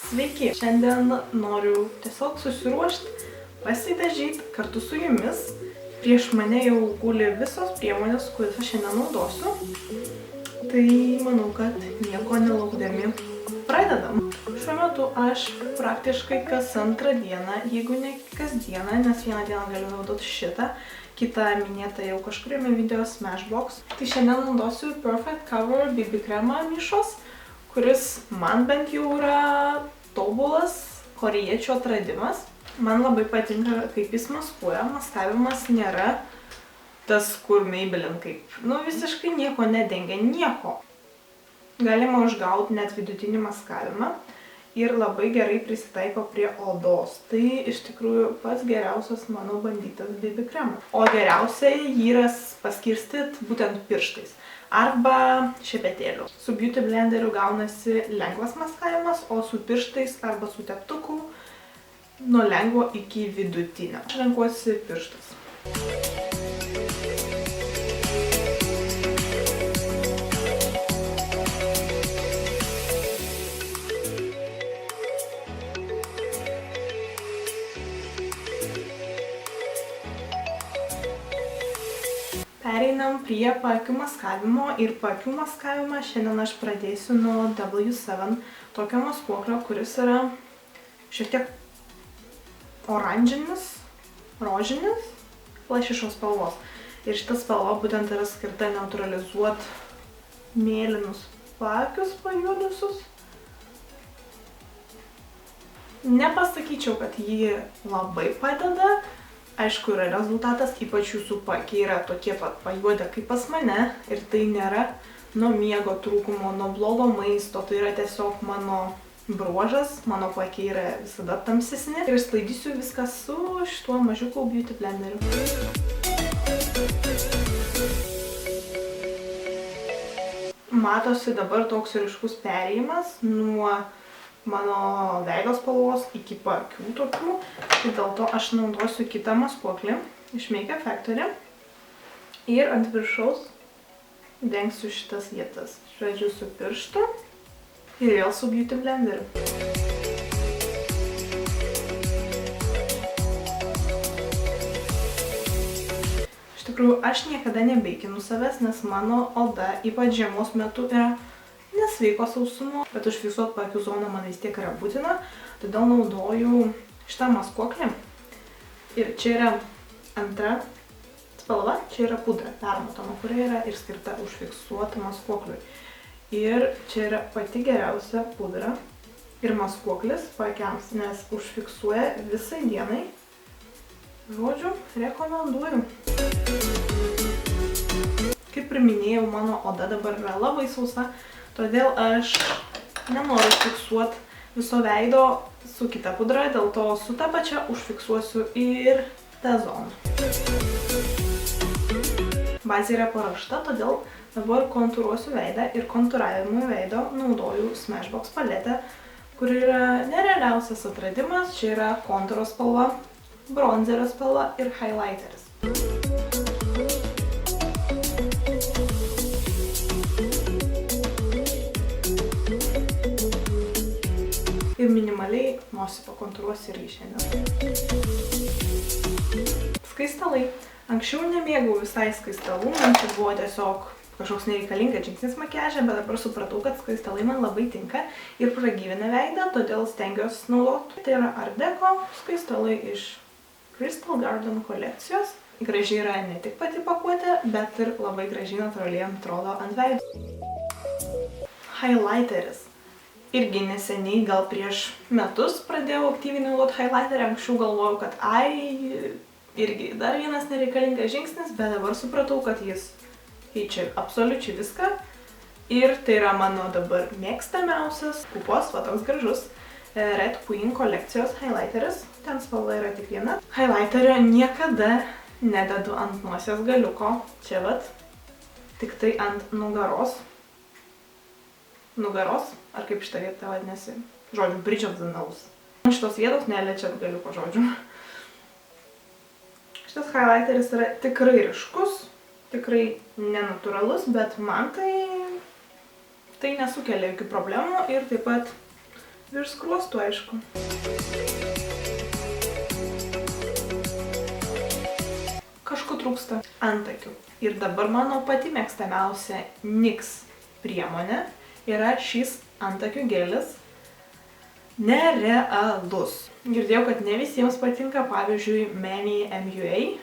Sveiki! Šiandien noriu tiesiog susiruošti, pasidažyti kartu su jumis. Prieš mane jau guli visos priemonės, kurias aš šiandien naudosiu. Tai manau, kad nieko nelaukdami pradedam. Šiuo metu aš praktiškai kas antrą dieną, jeigu ne kas dieną, nes vieną dieną galiu naudoti šitą, kitą minėtą jau kažkuriame video Smashbox. Tai šiandien naudosiu Perfect Cover BB kremą Mišos, kuris man bent jau yra tobulas korėjiečių atradimas. Man labai patinka, kaip jis maskuoja. Maskavimas nėra tas, kur Maybelline kaip, visiškai nieko nedengia, nieko. Galima užgauti net vidutinį maskavimą ir labai gerai prisitaiko prie odos. Tai iš tikrųjų pats geriausias mano bandytas BB kremas. O geriausiai jį yra paskirstyt būtent pirštais arba šepetėliu. Su Beauty Blenderiu gaunasi lengvas maskavimas, o su pirštais arba su teptuku nuo lengvo iki vidutinio. Aš renkuosi pirštais. Pereinam prie paakių maskavimo ir paakių maskavimą šiandien aš pradėsiu nuo W7 tokio maskuoklio, kuris yra šiek tiek oranžinis, rožinis, lašišos spalvos. Ir šita spalva būtent yra skirta neutralizuoti mėlynus paakius pajuodusius. Nepasakyčiau, kad jį labai padeda. Aišku, yra rezultatas, ypač jūsų paakiai yra tokie pat pajuodę kaip pas mane. Ir tai nėra nuo miego trūkumo, nuo blogo maisto. Tai yra tiesiog mano bruožas. Mano paakiai yra visada tamsesni. Ir sklaidysiu viską su šituo mažiuku Beauty Blenderiu. Matosi dabar toks ryškus perėjimas nuo mano veido spalvos iki paakių tokių. Tai dėl to aš naudosiu kitą maskuoklį iš Makeup Factory. Ir ant viršaus dengsiu šitas vietas. Žodžiu su pirštu ir vėl su Beauty Blenderiu. Iš tikrųjų, aš niekada nebeikinu savęs, nes mano oda, ypač žiemos metu, yra nesveiko sausumo, bet užfiksuot paakių zoną man vis tiek yra būtina, todėl naudoju šitą maskuoklį. Ir čia yra antra spalva, čia yra pudra permatoma, kuri yra ir skirta užfiksuoti maskuokliui. Ir čia yra pati geriausia pudra ir maskuoklis paakiams, nes užfiksuoja visai dienai. Žodžiu, rekomenduoju. Kaip ir minėjau, mano oda dabar yra labai sausa, todėl aš nenoriu fiksuoti viso veido su kita pudra, dėl to su ta pačia užfiksuosiu ir tą zoną. Bazė yra paruošta, todėl dabar kontūruosiu veidą ir kontūravimui veido naudoju Smashbox paletę, kur yra nerealiausias atradimas. Čia yra kontūro spalva, bronzerio spalva ir highlighteris. Ir minimaliai nosį pakontūruosiu irgi šiandien. Skaistalai. Anksčiau nemėgau visai skaistalų, man čia buvo tiesiog kažkoks nereikalingas žingsnis makiaže, bet dabar supratau, kad skaistalai man labai tinka ir pragyvina veidą, todėl stengiuosi naudoti. Tai yra Art Deco skaistalai iš Crystal Garden kolekcijos. Gražiai yra ne tik pati pakuotė, bet ir labai gražiai natūraliai atrodo ant veido. Highlighteris. Irgi neseniai, gal prieš metus pradėjau aktyviai naudoti highlighterį. Anksčiau galvojau, kad irgi dar vienas nereikalingas žingsnis, bet dabar supratau, kad jis keičia absoliučiai viską. Ir tai yra mano dabar mėgstamiausias kupos, va toks gražus, Red Queen kolekcijos highlighteris. Ten spalva yra tik viena. Highlighterio niekada nededu ant nosies galiuko. Čia vat, tik tai ant nugaros. Ar kaip šitą vietą vadinasi, žodžiu, bridge of the nose. Šitos vietos neliečiat galiuko žodžiu. Šitas highlighteris yra tikrai ryškus, tikrai nenatūralus, bet man tai nesukelia jokių problemų ir taip pat virš skruostų, aišku. Kažko trūksta antakių. Ir dabar mano pati mėgstamiausia NYX priemonė yra šis antakių gelis. Nerealus. Girdėjau, kad ne visiems patinka, pavyzdžiui, Many MUA.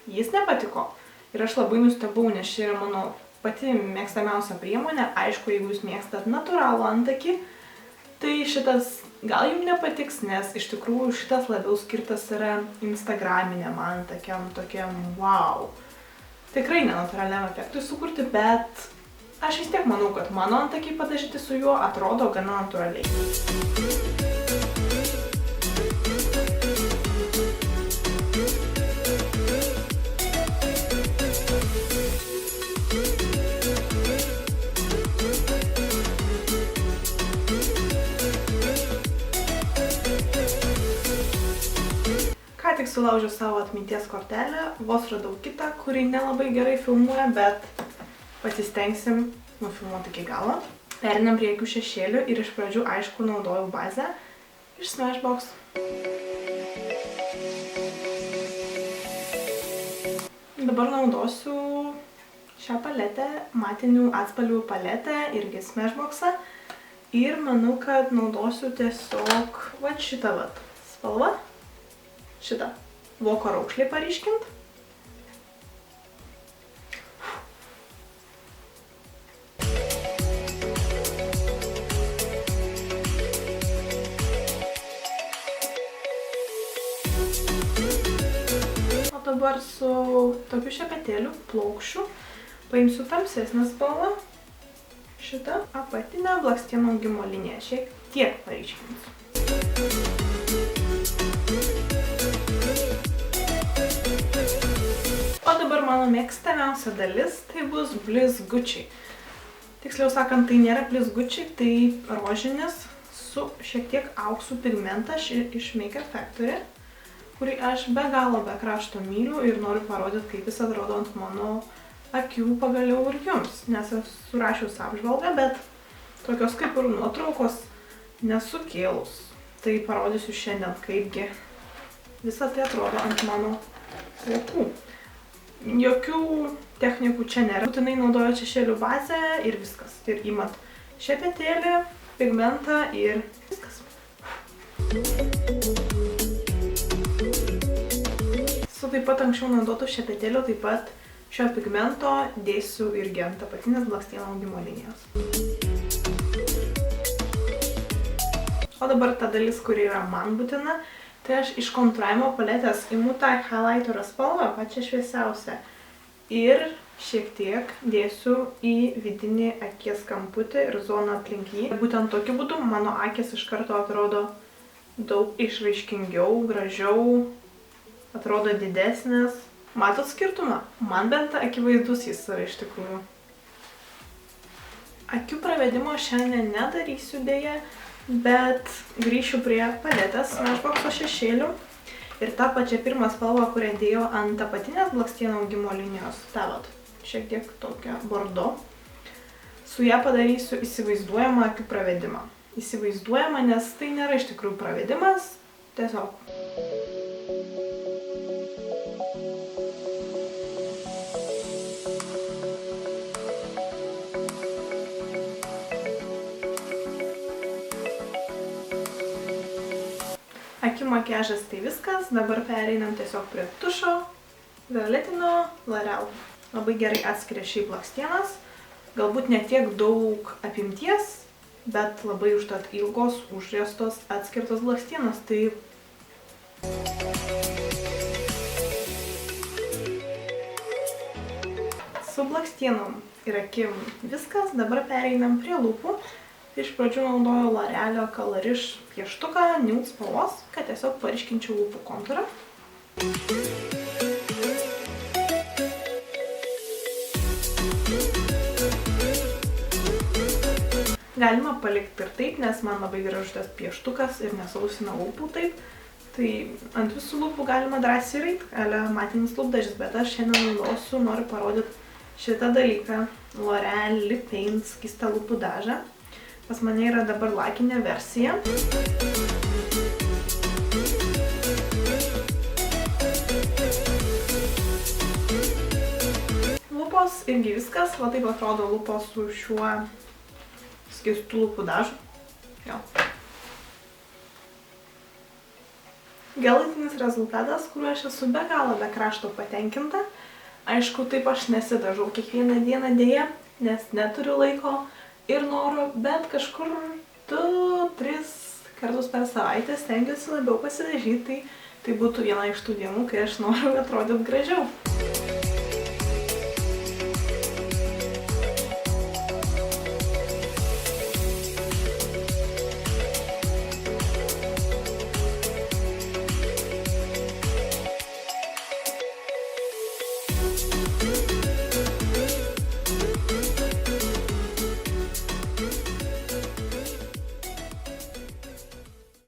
Jis nepatiko. Ir aš labai nustebau, nes ši yra mano pati mėgstamiausia priemonė. Aišku, jeigu jūs mėgstat natūralų antakį, tai šitas gal jums nepatiks, nes iš tikrųjų šitas labiau skirtas yra instagraminiam antakiam, tokiam wow. Tikrai nenatūraliam efektui sukurti, bet aš vis tiek manau, kad mano antakiai padažyti su juo atrodo gana natūraliai. Tik sulaužiau savo atminties kortelę, vos radau kitą, kuri nelabai gerai filmuoja, bet pasistengsim nufilmuoti iki galo. Perinam prie akių šešėlių ir iš pradžių, aišku, naudojau bazę iš Smashbox. Dabar naudosiu šią paletę, matinių atspalvių paletę, irgi Smashboxą. Ir manau, kad naudosiu tiesiog šitą spalvą. Šitą voko raukšlį paryškint. O dabar su tokiu šepetėliu, plaukščiu, paimsiu tamsesnę spalvą. Šitą apatinę blakstienų augimo liniją šiek tiek paryškinsiu. O dabar mano mėgstamiausia dalis, tai bus blizgučiai. Tiksliau sakant, tai nėra blizgučiai, tai rožinis su šiek tiek auksų pigmentas iš Maker Factory, kurį aš be galo be krašto myliu ir noriu parodyti, kaip jis atrodo ant mano akių pagaliau ir jums. Nes esu rašius apžvalgą, bet tokios kaip ir nuotraukos nesukėlus. Tai parodysiu šiandien, kaipgi visą tai atrodo ant mano plaukų. Jokių technikų čia nėra. Būtinai naudoju šešėlių bazę ir viskas. Ir imat šepetėlį, pigmentą ir viskas. Su taip pat anksčiau naudotų šepetėlių, taip pat šio pigmento dėsiu irgi ant apatinės blakstienų augimo linijos. O dabar ta dalis, kuri yra man būtina, tai aš iš kontūravimo paletės imu tą highlighterio spalvą, pačią šviesiausią. Ir šiek tiek dėsiu į vidinį akies kamputį ir zoną aplink jį. Būtent tokiu būdu mano akis iš karto atrodo daug išraiškingiau, gražiau, atrodo didesnės. Matot skirtumą? Man bent akivaizdus jis yra iš tikrųjų. Akių pravedimo šiandien nedarysiu dėja, bet grįšiu prie paletės Smashboxo šešėlių ir tą pačią pirmą spalvą, kurią dėjau ant apatinės blakstienų augimo linijos, tą šiek tiek tokią bordo, su ją padarysiu įsivaizduojamą akių pravedimą. Įsivaizduojamą, nes tai nėra iš tikrųjų pravedimas, tiesiog. Akių makiažas tai viskas, dabar pereinam tiesiog prie tušo, violetinio L'Oreal. Labai gerai atskiria šiaip blakstienas, galbūt ne tiek daug apimties, bet labai užtat ilgos, užriestos, atskirtos blakstienos. Tai su blakstienom ir akim viskas, dabar pereinam prie lūpų. Iš pradžių naudoju L'Orealio Colorish pieštuką nude spalvos, kad tiesiog paryškinčiau lūpų kontūrą. Galima palikti ir taip, nes man labai gražus tas pieštukas ir nesausina lūpų taip. Tai ant visų lūpų galima drąsiai reit, matinis lūpdažis, bet aš šiandien naudosiu, noriu parodyti šitą dalyką. L'Oreal Lip Paint skystą lūpų dažą. Pas mane yra dabar lakinė versija. Lūpos irgi viskas, va taip atrodo lūpos su šiuo skystų lūpų dažu. Jo. Galutinis rezultatas, kuriuo aš esu be galo be krašto patenkinta. Aišku, taip aš nesidažau kiekvieną dieną dėja, nes neturiu laiko ir noro, bet kažkur 2-3 kartus per savaitę stengiuosi labiau pasidažyti, tai būtų viena iš tų dienų, kai aš noriu atrodyti gražiau.